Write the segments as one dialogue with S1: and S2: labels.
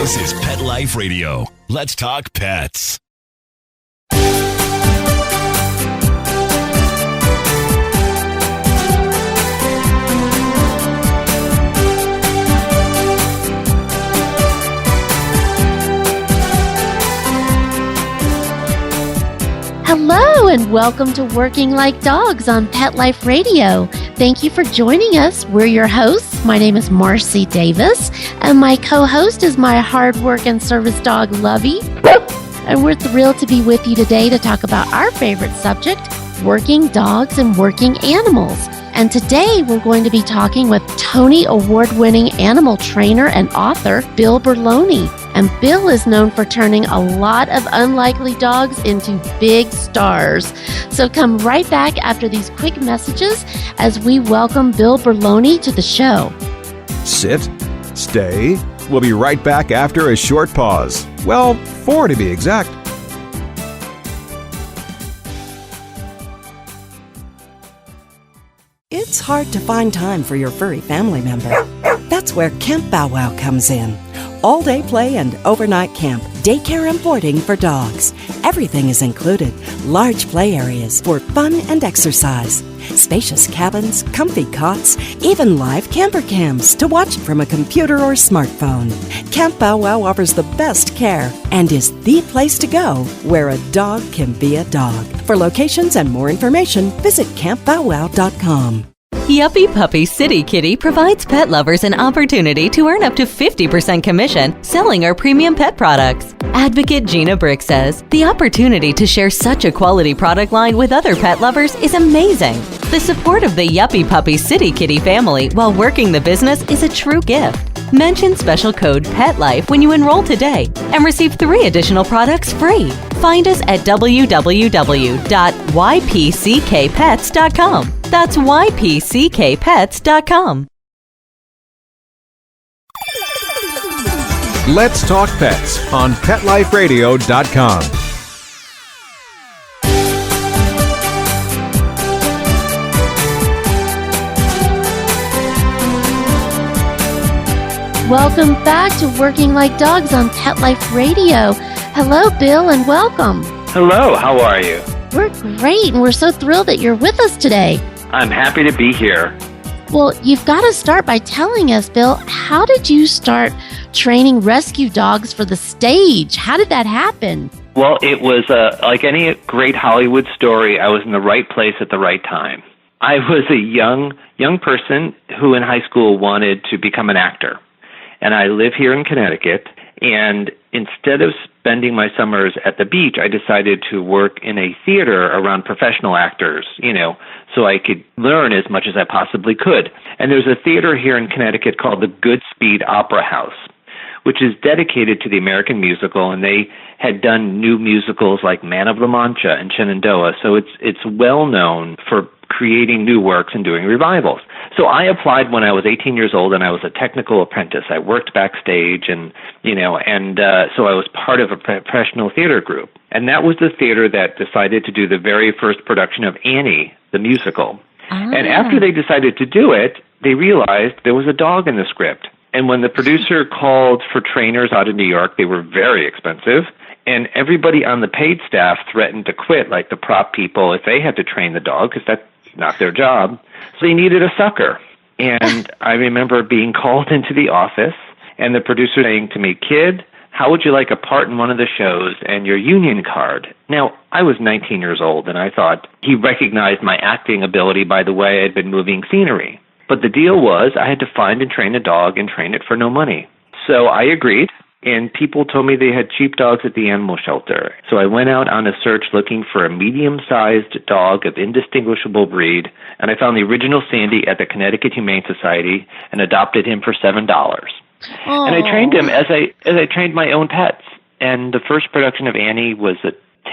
S1: This is Pet Life Radio. Let's talk pets.
S2: Hello and welcome to Working Like Dogs on Pet Life Radio. Thank you for joining us. We're your hosts. My name is Marcie Davis, and my co-host is my hard work and service dog, Lovey. And we're thrilled to be with you today to talk about our favorite subject, working dogs and working animals. And today we're going to be talking with Tony Award-winning animal trainer and author, Bill Berloni. And Bill is known for turning a lot of unlikely dogs into big stars. So come right back after these quick messages as we welcome Bill Berloni to the show.
S3: Sit, stay. We'll be right back after a short pause. Well, 4 to be exact.
S4: It's hard to find time for your furry family member. That's where Camp Bow Wow comes in. All-day play and overnight camp, daycare and boarding for dogs. Everything is included. Large play areas for fun and exercise. Spacious cabins, comfy cots, even live camper cams to watch from a computer or smartphone. Camp Bow Wow offers the best care and is the place to go where a dog can be a dog. For locations and more information, visit campbowwow.com.
S5: Yuppie Puppy City Kitty provides pet lovers an opportunity to earn up to 50% commission selling our premium pet products. Advocate Gina Brick says, the opportunity to share such a quality product line with other pet lovers is amazing. The support of the Yuppie Puppy City Kitty family while working the business is a true gift. Mention special code PETLIFE when you enroll today and receive 3 additional products free. Find us at www.ypckpets.com. That's ypckpets.com.
S3: Let's talk pets on PetLifeRadio.com.
S2: Welcome back to Working Like Dogs on Pet Life Radio. Hello, Bill, and welcome.
S6: Hello, how are you?
S2: We're great, and we're so thrilled that you're with us today.
S6: I'm happy to be here.
S2: Well, you've got to start by telling us, Bill, how did you start training rescue dogs for the stage? How did that happen?
S6: Well, it was like any great Hollywood story, I was in the right place at the right time. I was a young person who in high school wanted to become an actor. And I live here in Connecticut, and instead of spending my summers at the beach, I decided to work in a theater around professional actors, so I could learn as much as I possibly could. And there's a theater here in Connecticut called the Goodspeed Opera House, which is dedicated to the American musical, and they had done new musicals like Man of La Mancha and Shenandoah, so it's well known for creating new works and doing revivals. So I applied when I was 18 years old, and I was a technical apprentice. I worked backstage, and so I was part of a professional theater group. And that was the theater that decided to do the very first production of Annie, the musical. And after they decided to do it, they realized there was a dog in the script. And when the producer called for trainers out of New York, they were very expensive. And everybody on the paid staff threatened to quit, like the prop people, if they had to train the dog, because that's not their job. So they needed a sucker. And I remember being called into the office and the producer saying to me, "Kid, how would you like a part in one of the shows and your union card?" Now, I was 19 years old, and I thought he recognized my acting ability by the way I'd been moving scenery. But the deal was I had to find and train a dog and train it for no money. So I agreed. And people told me they had cheap dogs at the animal shelter. So I went out on a search looking for a medium-sized dog of indistinguishable breed, and I found the original Sandy at the Connecticut Humane Society and adopted him for $7. Aww. And I trained him as I trained my own pets. And the first production of Annie was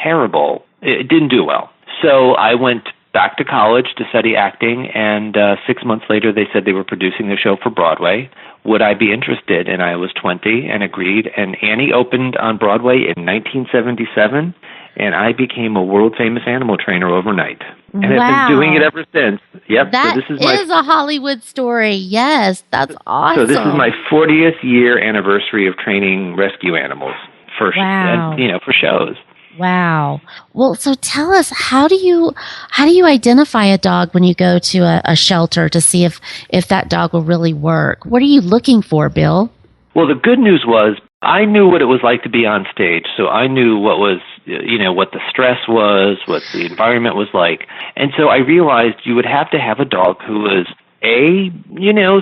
S6: terrible. It didn't do well. So I went back to college to study acting, and 6 months later they said they were producing the show for Broadway. Would I be interested? And I was 20 and agreed. And Annie opened on Broadway in 1977, and I became a world-famous animal trainer overnight. and have been doing it ever since. Yep.
S2: That
S6: so this is
S2: a Hollywood story. Yes, that's awesome.
S6: So this is my 40th year anniversary of training rescue animals for for shows.
S2: Wow. Well, so tell us, how do you identify a dog when you go to a shelter to see if that dog will really work? What are you looking for, Bill?
S6: Well, the good news was I knew what it was like to be on stage, so I knew what was, what the stress was, what the environment was like. And so I realized you would have to have a dog who was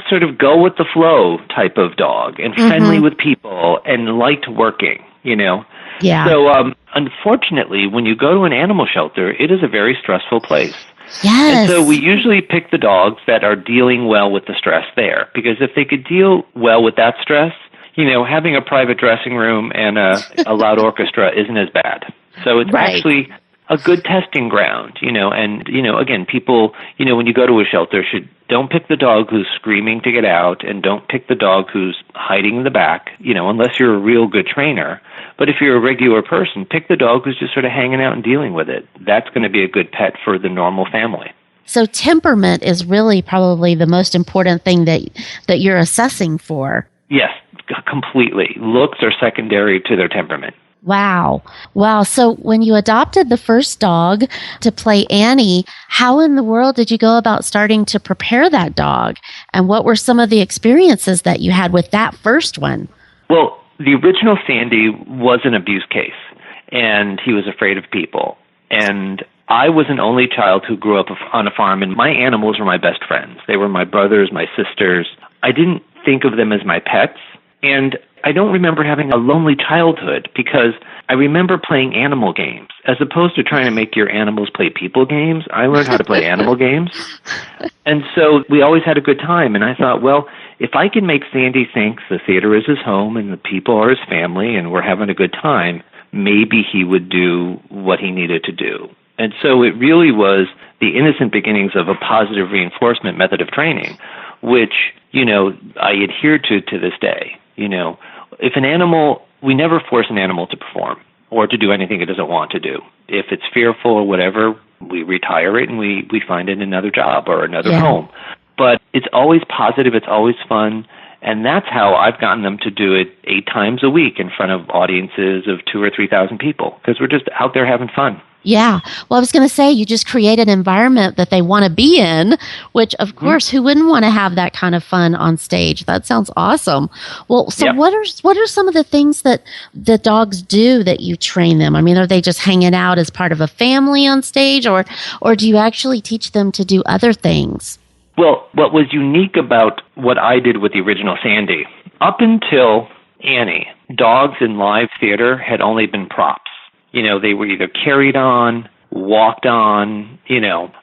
S6: sort of go with the flow type of dog and friendly with people and liked working,
S2: Yeah.
S6: So, unfortunately, when you go to an animal shelter, it is a very stressful place.
S2: Yes.
S6: And so we usually pick the dogs that are dealing well with the stress there, because if they could deal well with that stress, having a private dressing room and a loud orchestra isn't as bad. So it's actually a good testing ground, and, again, people, when you go to a shelter, don't pick the dog who's screaming to get out, and don't pick the dog who's hiding in the back, unless you're a real good trainer. But if you're a regular person, pick the dog who's just sort of hanging out and dealing with it. That's going to be a good pet for the normal family.
S2: So temperament is really probably the most important thing that you're assessing for.
S6: Yes, completely. Looks are secondary to their temperament.
S2: Wow. So when you adopted the first dog to play Annie, how in the world did you go about starting to prepare that dog? And what were some of the experiences that you had with that first one?
S6: Well, the original Sandy was an abuse case, and he was afraid of people. And I was an only child who grew up on a farm, and my animals were my best friends. They were my brothers, my sisters. I didn't think of them as my pets. And I don't remember having a lonely childhood, because I remember playing animal games. As opposed to trying to make your animals play people games, I learned how to play animal games. And so we always had a good time. And I thought, well, if I can make Sandy think the theater is his home and the people are his family and we're having a good time, maybe he would do what he needed to do. And so it really was the innocent beginnings of a positive reinforcement method of training, which, I adhere to this day. If an animal, we never force an animal to perform or to do anything it doesn't want to do. If it's fearful or whatever, we retire it and we find it another job or another home. But it's always positive, it's always fun, and that's how I've gotten them to do it 8 times a week in front of audiences of 2,000 or 3,000 people, because we're just out there having fun.
S2: Yeah. Well, I was going to say, you just create an environment that they want to be in, which, of course, who wouldn't want to have that kind of fun on stage? That sounds awesome. Well, so what are some of the things that the dogs do that you train them? I mean, are they just hanging out as part of a family on stage, or do you actually teach them to do other things?
S6: Well, what was unique about what I did with the original Sandy, up until Annie, dogs in live theater had only been props. They were either carried on, walked on,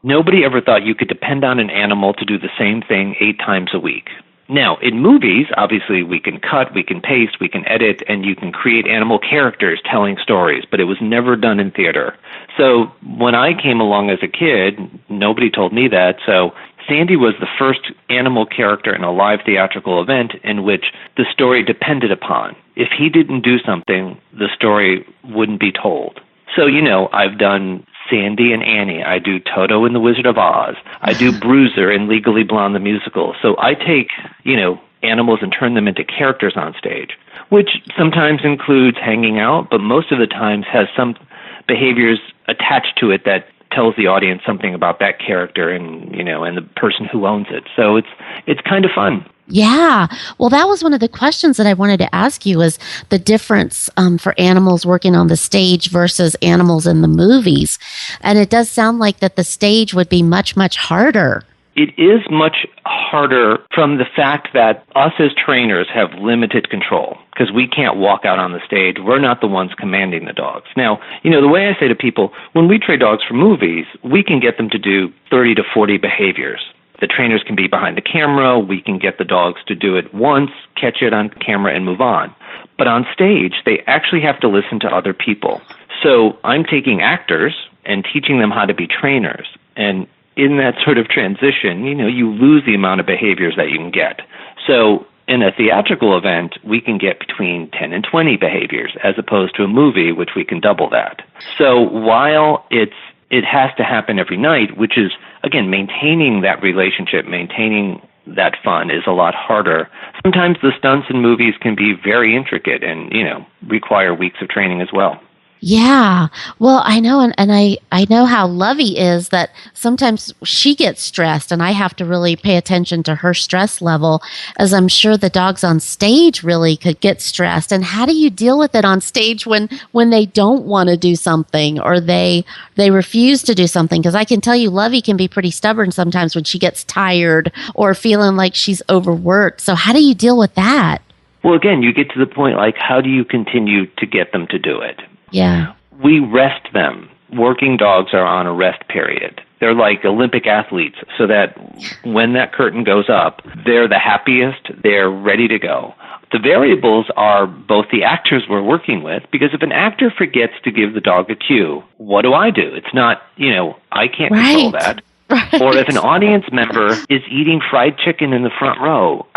S6: Nobody ever thought you could depend on an animal to do the same thing 8 times a week. Now, in movies, obviously we can cut, we can paste, we can edit, and you can create animal characters telling stories, but it was never done in theater. So when I came along as a kid, nobody told me that, so Sandy was the first animal character in a live theatrical event in which the story depended upon. If he didn't do something, the story wouldn't be told. So, I've done Sandy and Annie. I do Toto in The Wizard of Oz. I do Bruiser in Legally Blonde the musical. So I take, animals and turn them into characters on stage, which sometimes includes hanging out, but most of the times has some behaviors attached to it that tells the audience something about that character and the person who owns it. So it's kind of fun.
S2: Yeah. Well, that was one of the questions that I wanted to ask you, is the difference for animals working on the stage versus animals in the movies. And it does sound like that the stage would be much, much harder.
S6: It is much harder from the fact that us as trainers have limited control, because we can't walk out on the stage. We're not the ones commanding the dogs. Now, the way I say to people, when we train dogs for movies, we can get them to do 30 to 40 behaviors. The trainers can be behind the camera. We can get the dogs to do it once, catch it on camera, and move on. But on stage, they actually have to listen to other people. So I'm taking actors and teaching them how to be trainers. And in that sort of transition, you lose the amount of behaviors that you can get. So in a theatrical event, we can get between 10 and 20 behaviors, as opposed to a movie, which we can double that. So while it's it has to happen every night, which is, again, maintaining that relationship, maintaining that fun is a lot harder. Sometimes the stunts in movies can be very intricate and, require weeks of training as well.
S2: Yeah. Well, I know, and I know how Lovey is, that sometimes she gets stressed, and I have to really pay attention to her stress level, as I'm sure the dogs on stage really could get stressed. And how do you deal with it on stage when they don't want to do something or they refuse to do something? Because I can tell you, Lovey can be pretty stubborn sometimes when she gets tired or feeling like she's overworked. So how do you deal with that?
S6: Well, again, you get to the point, like, how do you continue to get them to do it?
S2: Yeah.
S6: We rest them. Working dogs are on a rest period. They're like Olympic athletes, so that when that curtain goes up, they're the happiest, they're ready to go. The variables are both the actors we're working with, because if an actor forgets to give the dog a cue, what do? It's not, I can't control that.
S2: Right.
S6: Or if an audience member is eating fried chicken in the front row,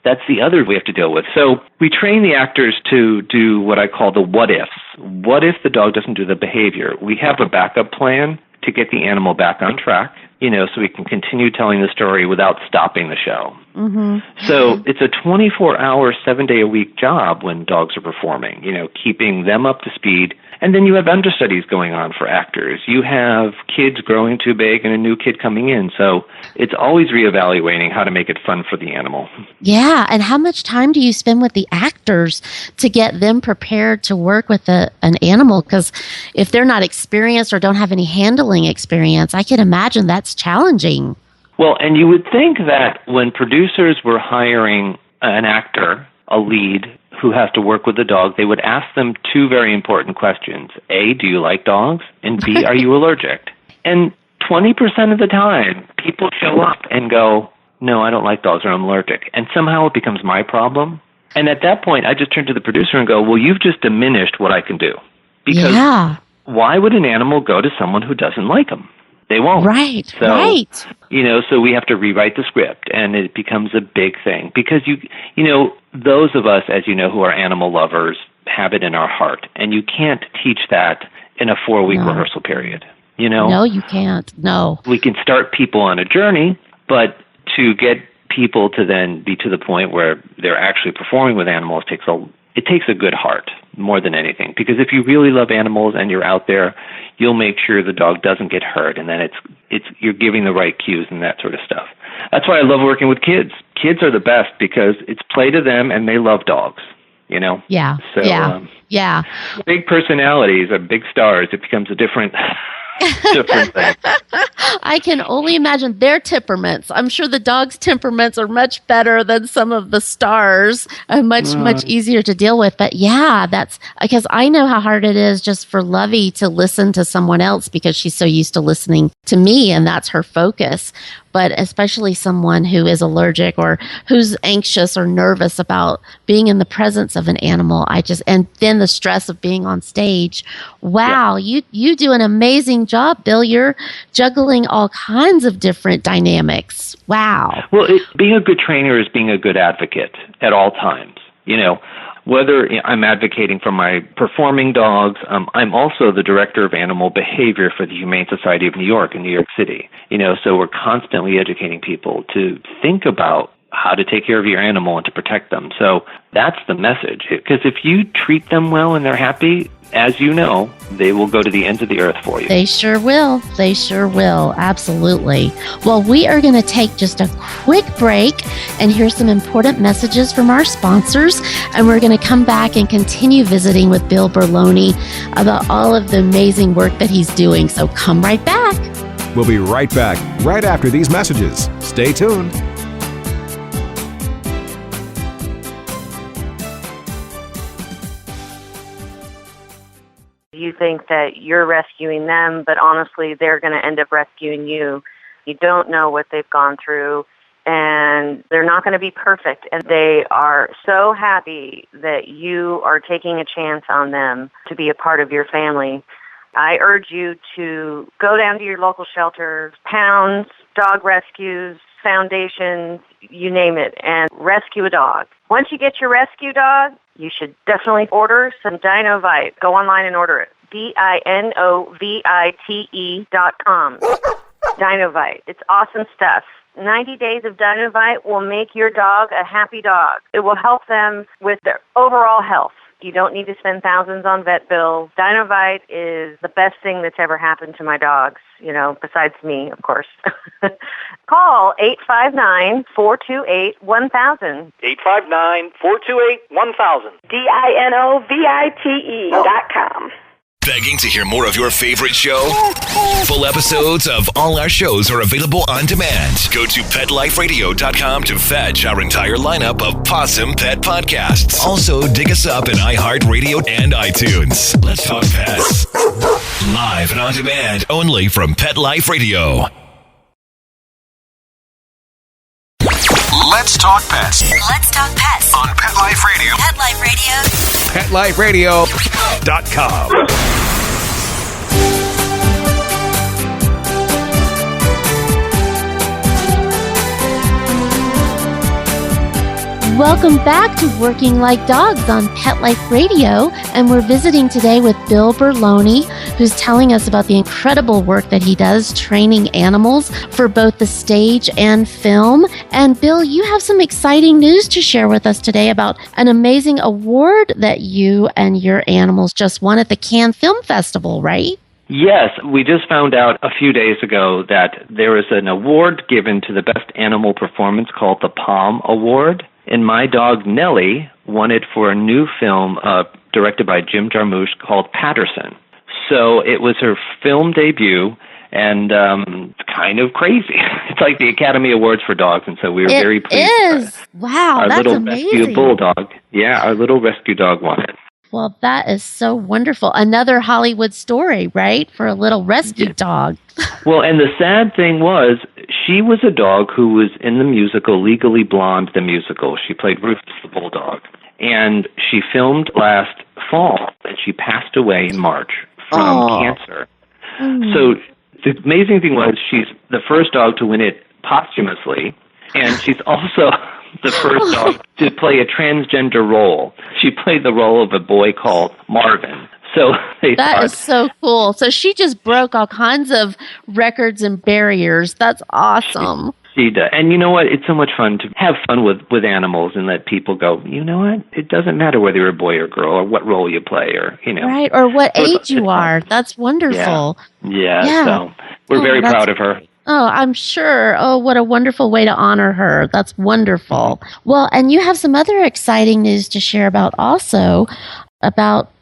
S6: that's the other we have to deal with. So we train the actors to do what I call the what ifs. What if the dog doesn't do the behavior? We have a backup plan to get the animal back on track, so we can continue telling the story without stopping the show.
S2: Mm-hmm.
S6: So it's a 24-hour, 7-day-a-week job when dogs are performing, keeping them up to speed. And then you have understudies going on for actors. You have kids growing too big and a new kid coming in. So it's always reevaluating how to make it fun for the animal.
S2: Yeah. And how much time do you spend with the actors to get them prepared to work with an animal? Because if they're not experienced or don't have any handling experience, I can imagine that's challenging.
S6: Well, and you would think that when producers were hiring an actor, a lead, who has to work with the dog, they would ask them two very important questions. A, do you like dogs? And B, are you allergic? And 20% of the time, people show up and go, no, I don't like dogs or I'm allergic. And somehow it becomes my problem. And at that point, I just turn to the producer and go, well, you've just diminished what I can do. Because why would an animal go to someone who doesn't like them? They won't.
S2: Right.
S6: So we have to rewrite the script, and it becomes a big thing. Because, those of us, as you know, who are animal lovers, have it in our heart. And you can't teach that in a 4-week rehearsal period,
S2: No, you can't. No.
S6: We can start people on a journey, but to get people to then be to the point where they're actually performing with animals it takes a good heart more than anything. Because if you really love animals and you're out there, you'll make sure the dog doesn't get hurt, and then you're giving the right cues and that sort of stuff. That's why I love working with kids. Kids are the best because it's play to them and they love dogs,
S2: Yeah.
S6: So,
S2: yeah.
S6: Big personalities are big stars. It becomes a different thing.
S2: I can only imagine their temperaments. I'm sure the dog's temperaments are much better than some of the stars, and much easier to deal with. But yeah, that's because I know how hard it is just for Lovey to listen to someone else because she's so used to listening to me, and that's her focus. But especially someone who is allergic or who's anxious or nervous about being in the presence of an animal, and then the stress of being on stage. Wow, you do an amazing job, Bill. You're juggling all kinds of different dynamics. Wow.
S6: Well, being a good trainer is being a good advocate at all times. Whether I'm advocating for my performing dogs, I'm also the director of animal behavior for the Humane Society of New York in New York City. So we're constantly educating people to think about how to take care of your animal and to protect them. So that's the message. Because if you treat them well and they're happy, as you know, they will go to the ends of the earth for you.
S2: They sure will. They sure will. Absolutely. Well, we are going to take just a quick break and hear some important messages from our sponsors. And we're going to come back and continue visiting with Bill Berloni about all of the amazing work that he's doing. So come right back.
S3: We'll be right back right after these messages. Stay tuned.
S7: You think that you're rescuing them, but honestly, they're going to end up rescuing you. You don't know what they've gone through, and they're not going to be perfect. And they are so happy that you are taking a chance on them to be a part of your family. I urge you to go down to your local shelters, pounds, dog rescues, foundations, you name it, and rescue a dog. Once you get your rescue dog, you should definitely order some Dinovite. Go online and order it. DINOVITE.com. Dinovite. It's awesome stuff. 90 days of Dinovite will make your dog a happy dog. It will help them with their overall health. You don't need to spend thousands on vet bills. Dinovite is the best thing that's ever happened to my dogs, besides me, of course. Call 859-428-1000.
S8: 859-428-1000.
S9: DINOVITE.com.
S1: Begging to hear more of your favorite show? Full episodes of all our shows are available on demand. Go to PetLifeRadio.com to fetch our entire lineup of Possum Pet podcasts. Also, dig us up in iHeartRadio and iTunes. Let's Talk Pets. Live and on demand only from Pet Life Radio.
S3: Let's Talk Pets
S10: Let's Talk Pets
S3: on Pet Life Radio.
S10: Pet Life Radio.
S3: PetLifeRadio.com.
S2: Welcome back to Working Like Dogs on Pet Life Radio, and we're visiting today with Bill Berloni, who's telling us about the incredible work that he does training animals for both the stage and film. And Bill, you have some exciting news to share with us today about an amazing award that you and your animals just won at the Cannes Film Festival, right?
S6: Yes, we just found out a few days ago that there is an award given to the best animal performance called the Palm Award. And my dog, Nellie, won it for a new film directed by Jim Jarmusch called Patterson. So it was her film debut, and it's kind of crazy. It's like the Academy Awards for dogs, and so we were very pleased.
S2: It is. Wow,
S6: our
S2: that's
S6: little
S2: amazing.
S6: rescue bulldog. Yeah, our little rescue dog won it.
S2: Well, that is so wonderful. Another Hollywood story, right, for a little rescue dog.
S6: Well, and the sad thing was, she was a dog who was in the musical Legally Blonde, the musical. She played Rufus the Bulldog. And she filmed last fall, and she passed away in March from cancer. So the amazing thing was, she's the first dog to win it posthumously, and she's also the first dog to play a transgender role. She played the role of a boy called Marvin. So
S2: that is so cool. So she just broke all kinds of records and barriers. That's awesome.
S6: She does. And you know what? It's so much fun to have fun with animals and let people go, you know what? It doesn't matter whether you're a boy or girl or what role you play or,
S2: Right, or what age you are. That's wonderful.
S6: Yeah. So we're very proud of her.
S2: Oh, I'm sure. Oh, what a wonderful way to honor her. That's wonderful. Well, and you have some other exciting news to share about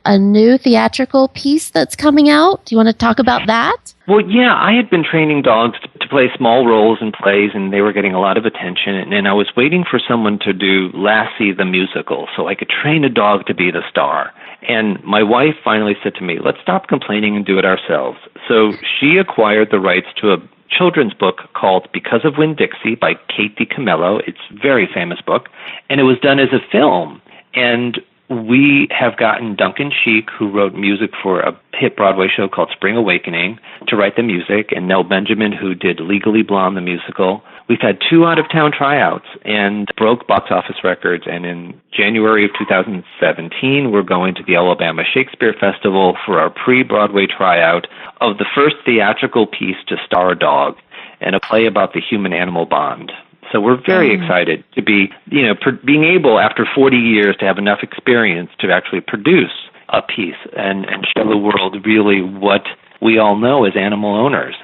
S2: a new theatrical piece that's coming out. Do you want to talk about that?
S6: Well, yeah, I had been training dogs to play small roles in plays, and they were getting a lot of attention. And I was waiting for someone to do Lassie the musical so I could train a dog to be the star. And my wife finally said to me, let's stop complaining and do it ourselves. So she acquired the rights to a children's book called Because of Winn-Dixie by Kate DiCamillo. It's a very famous book. And it was done as a film. And we have gotten Duncan Sheik, who wrote music for a hit Broadway show called Spring Awakening, to write the music, and Nell Benjamin, who did Legally Blonde, the musical. We've had 2 out-of-town tryouts and broke box office records, and in January of 2017, we're going to the Alabama Shakespeare Festival for our pre-Broadway tryout of the first theatrical piece to star a dog and a play about the human-animal bond. So we're very excited to be, being able, after 40 years, to have enough experience to actually produce a piece and show the world really what we all know as animal owners,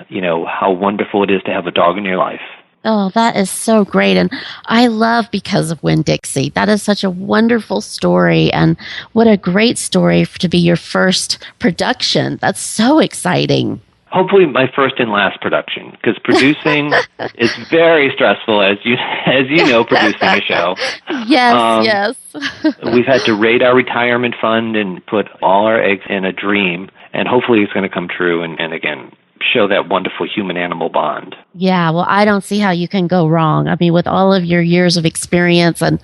S6: how wonderful it is to have a dog in your life.
S2: Oh, that is so great. And I love Because of Winn-Dixie. That is such a wonderful story. And what a great story to be your first production. That's so exciting.
S6: Hopefully my first and last production, because producing is very stressful, as you know, producing a show.
S2: Yes.
S6: We've had to raid our retirement fund and put all our eggs in a dream, and hopefully it's going to come true and again, show that wonderful human-animal bond.
S2: Yeah, well, I don't see how you can go wrong. I mean, with all of your years of experience and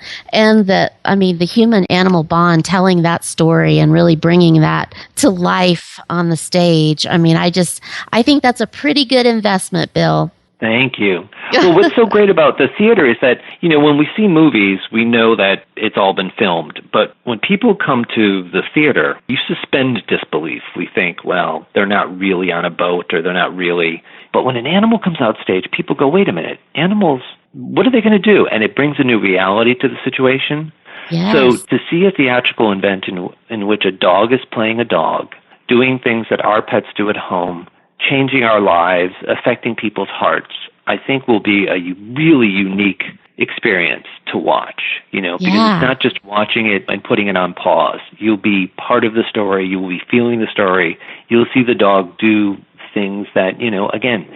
S2: the human-animal bond, telling that story and really bringing that to life on the stage. I mean, I think that's a pretty good investment, Bill.
S6: Thank you. Well, what's so great about the theater is that, when we see movies, we know that it's all been filmed. But when people come to the theater, you suspend disbelief. We think, well, they're not really on a boat or they're not really. But when an animal comes out stage, people go, wait a minute, animals, what are they going to do? And it brings a new reality to the situation.
S2: Yes.
S6: So to see a theatrical event in which a dog is playing a dog, doing things that our pets do at home, changing our lives, affecting people's hearts, I think will be a really unique experience to watch, because it's not just watching it and putting it on pause. You'll be part of the story. You will be feeling the story. You'll see the dog do things that, again,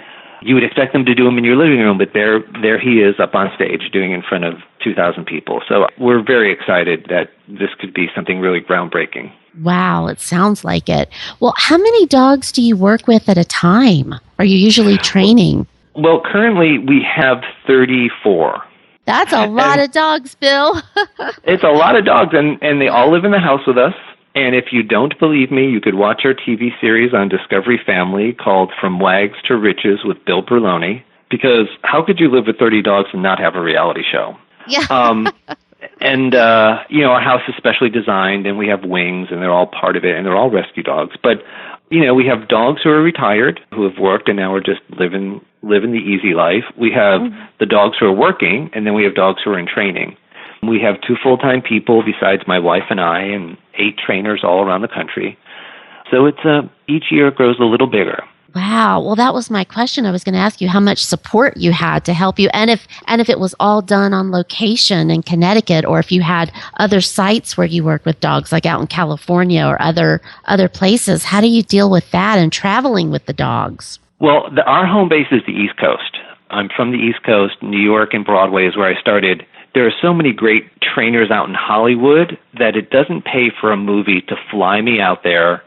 S6: you would expect them to do them in your living room, but there he is up on stage doing in front of 2,000 people. So we're very excited that this could be something really groundbreaking.
S2: Wow, it sounds like it. Well, how many dogs do you work with at a time? Are you usually training?
S6: Well, currently we have 34.
S2: That's a lot of dogs, Bill.
S6: It's a lot of dogs, and they all live in the house with us. And if you don't believe me, you could watch our TV series on Discovery Family called From Wags to Riches with Bill Berloni, because how could you live with 30 dogs and not have a reality show?
S2: Yeah.
S6: Our house is specially designed, and we have wings, and they're all part of it, and they're all rescue dogs. But, we have dogs who are retired, who have worked, and now are just living the easy life. We have the dogs who are working, and then we have dogs who are in training. We have 2 full-time people besides my wife and I, and 8 trainers all around the country. So it's each year it grows a little bigger.
S2: Wow. Well, that was my question. I was going to ask you how much support you had to help you, and if it was all done on location in Connecticut, or if you had other sites where you work with dogs, like out in California or other places. How do you deal with that and traveling with the dogs?
S6: Well, our home base is the East Coast. I'm from the East Coast. New York and Broadway is where I started. There are so many great trainers out in Hollywood that it doesn't pay for a movie to fly me out there,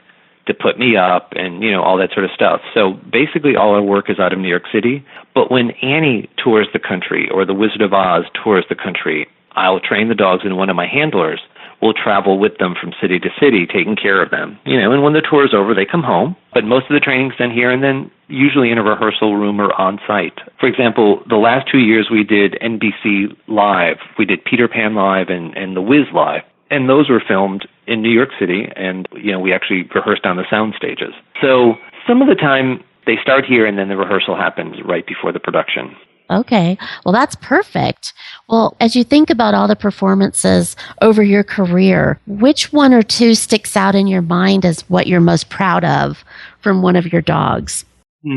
S6: to put me up, and, all that sort of stuff. So basically all our work is out of New York City. But when Annie tours the country, or the Wizard of Oz tours the country, I'll train the dogs, and one of my handlers will travel with them from city to city, taking care of them. And when the tour is over, they come home. But most of the training's done here, and then usually in a rehearsal room or on site. For example, the last 2 years we did NBC Live. We did Peter Pan Live and The Wiz Live. And those were filmed in New York City, and, we actually rehearsed on the sound stages. So some of the time they start here, and then the rehearsal happens right before the production.
S2: Okay. Well, that's perfect. Well, as you think about all the performances over your career, which one or two sticks out in your mind as what you're most proud of from one of your dogs?
S6: Well,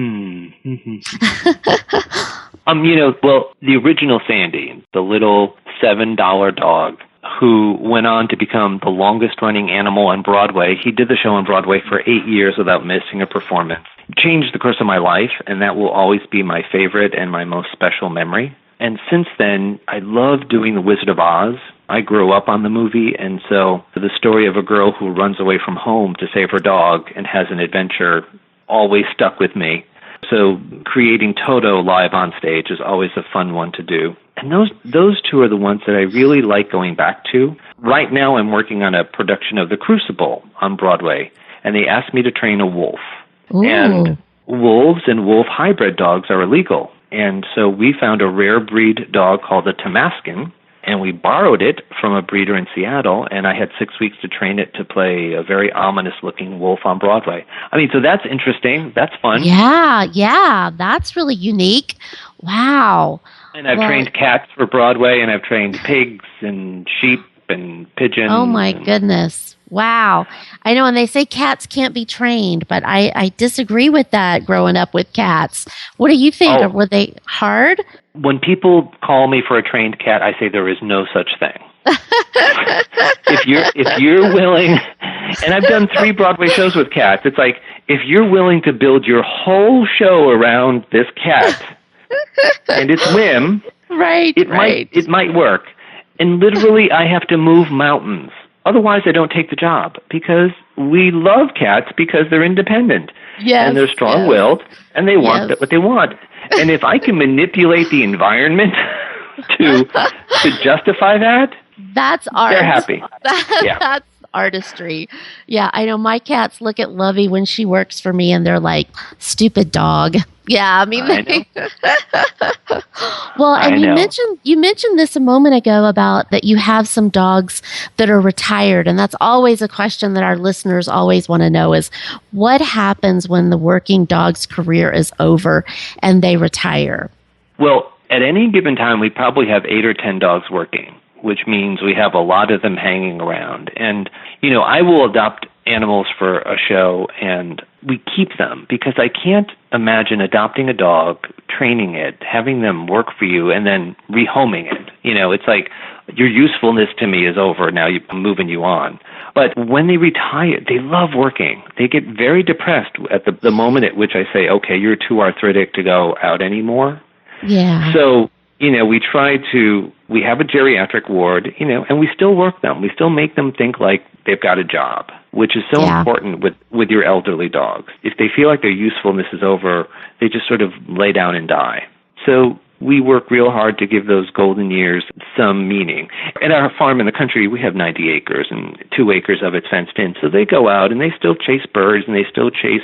S6: the original Sandy, the little $7 dog, who went on to become the longest-running animal on Broadway. He did the show on Broadway for 8 years without missing a performance. Changed the course of my life, and that will always be my favorite and my most special memory. And since then, I love doing The Wizard of Oz. I grew up on the movie, and so the story of a girl who runs away from home to save her dog and has an adventure always stuck with me. So creating Toto live on stage is always a fun one to do. And those two are the ones that I really like going back to. Right now I'm working on a production of The Crucible on Broadway, and they asked me to train a wolf.
S2: Ooh.
S6: And wolves and wolf hybrid dogs are illegal. And so we found a rare breed dog called a Tamaskin, and we borrowed it from a breeder in Seattle, and I had 6 weeks to train it to play a very ominous-looking wolf on Broadway. So that's interesting. That's fun.
S2: Yeah, that's really unique. Wow.
S6: And I've trained cats for Broadway, and I've trained pigs and sheep and pigeons.
S2: Oh, my goodness. Wow. I know, and they say cats can't be trained, but I disagree with that growing up with cats. What do you think? Were they hard?
S6: When people call me for a trained cat, I say there is no such thing. If you're willing, and I've done 3 Broadway shows with cats, it's like, if you're willing to build your whole show around this cat and its whim, it might work. And literally, I have to move mountains. Otherwise, I don't take the job, because we love cats because they're independent.
S2: Yes,
S6: and they're strong-willed, and they want what they want. And if I can manipulate the environment to justify that,
S2: that's art.
S6: they're happy.
S2: That's artistry. Yeah, I know my cats look at Lovey when she works for me and they're like, stupid dog. Yeah, I mean, well, and you mentioned this a moment ago about that you have some dogs that are retired, and that's always a question that our listeners always want to know is what happens when the working dog's career is over and they retire?
S6: Well, at any given time, we probably have 8 or 10 dogs working, which means we have a lot of them hanging around. And, I will adopt animals for a show and we keep them because I can't imagine adopting a dog, training it, having them work for you, and then rehoming it. It's like your usefulness to me is over. Now I'm moving you on. But when they retire, they love working. They get very depressed at the moment at which I say, okay, you're too arthritic to go out anymore.
S2: Yeah.
S6: So, we have a geriatric ward, and we still work them. We still make them think like they've got a job, which is so important with your elderly dogs. If they feel like their usefulness is over, they just sort of lay down and die. So we work real hard to give those golden years some meaning. At our farm in the country, we have 90 acres and 2 acres of it fenced in. So they go out and they still chase birds and they still chase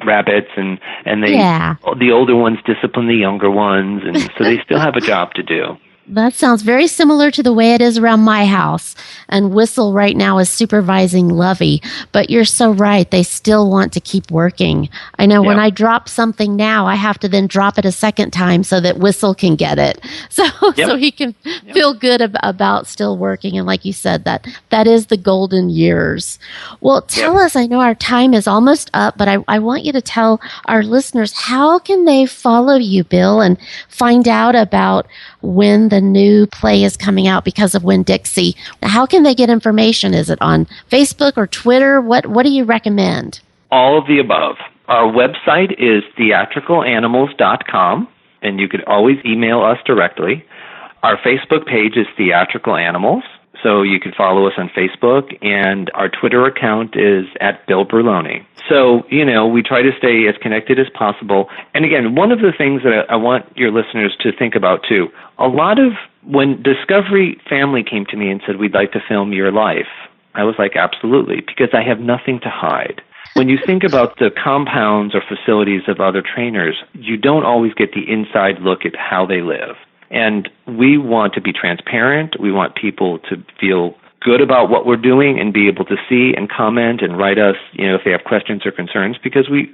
S6: rabbits and the older ones discipline the younger ones, and so they still have a job to do.
S2: That sounds very similar to the way it is around my house. And Whistle right now is supervising Lovey. But you're so right. They still want to keep working. I know when I drop something now, I have to then drop it a second time so that Whistle can get it. So he can feel good about still working. And like you said, that is the golden years. Well, tell us, I know our time is almost up, but I want you to tell our listeners, how can they follow you, Bill, and find out about when the new play is coming out because of Winn-Dixie? How can they get information? Is it on Facebook or Twitter? What do you recommend?
S6: All of the above. Our website is theatricalanimals.com, and you could always email us directly. Our Facebook page is Theatrical Animals, so you can follow us on Facebook, and our Twitter account is @BillBerloni. So, we try to stay as connected as possible. And again, one of the things that I want your listeners to think about too, when Discovery Family came to me and said, we'd like to film your life, I was like, absolutely, because I have nothing to hide. When you think about the compounds or facilities of other trainers, you don't always get the inside look at how they live. And we want to be transparent. We want people to feel good about what we're doing and be able to see and comment and write us, if they have questions or concerns, because we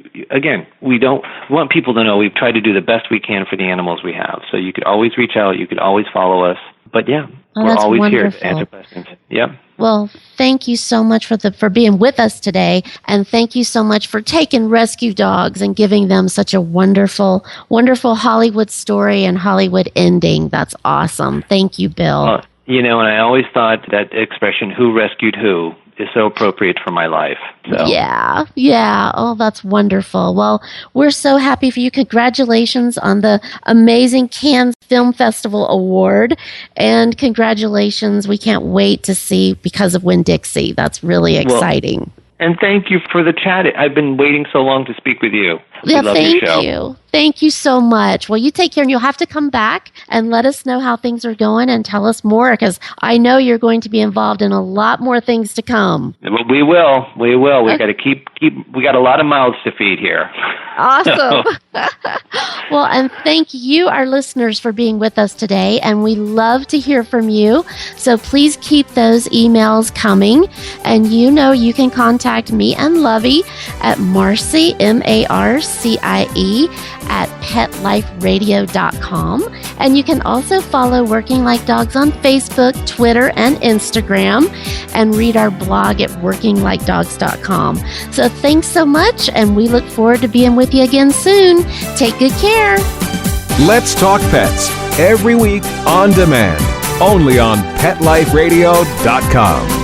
S6: want people to know we've tried to do the best we can for the animals we have. So you could always reach out. You could always follow us. But we're always here to answer questions. Yep.
S2: Well, thank you so much for being with us today. And thank you so much for taking rescue dogs and giving them such a wonderful, wonderful Hollywood story and Hollywood ending. That's awesome. Thank you, Bill.
S6: And I always thought that expression, who rescued who, is so appropriate for my life. So.
S2: Yeah. Oh, that's wonderful. Well, we're so happy for you. Congratulations on the amazing Cannes Film Festival Award. And congratulations. We can't wait to see because of Winn-Dixie. That's really exciting.
S6: And thank you for the chat. I've been waiting so long to speak with you.
S2: Yeah,
S6: love
S2: thank
S6: your show.
S2: you. Thank you so much. Well, you take care, and you'll have to come back and let us know how things are going and tell us more, because I know you're going to be involved in a lot more things to come.
S6: We will. We got to keep. We got a lot of mouths to feed here.
S2: Awesome. Well, and thank you, our listeners, for being with us today. And we love to hear from you. So please keep those emails coming. And you can contact me and Lovey at Marcie, MARCIE, at PetLifeRadio.com. And you can also follow Working Like Dogs on Facebook, Twitter, and Instagram, and read our blog at WorkingLikeDogs.com. So thanks so much, and we look forward to being with you again soon. Take good care.
S3: Let's Talk Pets, every week on demand, only on PetLifeRadio.com.